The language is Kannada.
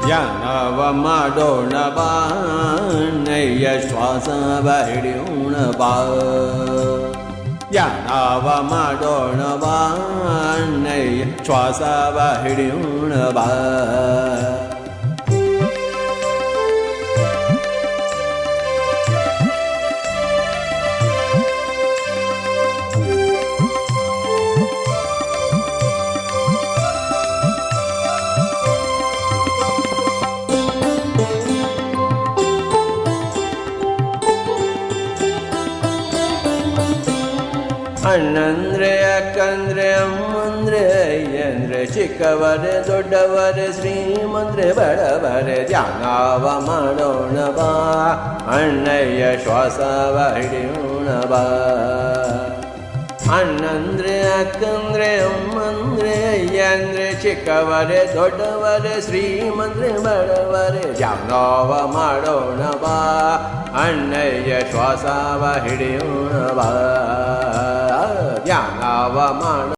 ಧ್ಯಾನವ ಮಾಡೋಣ ಬಾ ಅಣ್ಣಯ್ಯ ಶ್ವಾಸವ ಹಿಡಿಯೋಣ ಬಾ ಧ್ಯಾನವ ಮಾಡೋಣ ಬಾ ಅಣ್ಣಯ್ಯ ಶ್ವಾಸವ ಹಿಡಿಯೋಣ ಬಾ ಅಣ್ಣಂದ್ರೆ ಅಕ್ಕಂದ್ರೆ ಅಮ್ಮಂದ್ರೆ ಅಯ್ಯಂದ್ರೆ ಚಿಕ್ಕವರೇ ದೊಡ್ಡವರೇ ಶ್ರೀಮಂದ್ರೆ ಬಡವರೇ ಧ್ಯಾನವ ಮಾಡೋಣ ಬಾ ಅಣ್ಣಯ್ಯ ಶ್ವಾಸವ ಹಿಡಿಯೋಣ ಬಾ ಅಣ್ಣಂದ್ರೆ ಅಕ್ಕಂದ್ರೆ ಅಮ್ಮಂದ್ರೆ ಅಯ್ಯಂದ್ರೆ ಚಿಕ್ಕವರೇ ದೊಡ್ಡವರೇ ಶ್ರೀಮಂದ್ರೆ ಬಡವರೇ ಧ್ಯಾನವ ಮಾಡೋಣ ಬಾ ಅಣ್ಣಯ್ಯ ಶ್ವಾಸವ ಹಿಡಿಯೋಣ ಬಾ ಧ್ಯಾನವ ಮಾಡ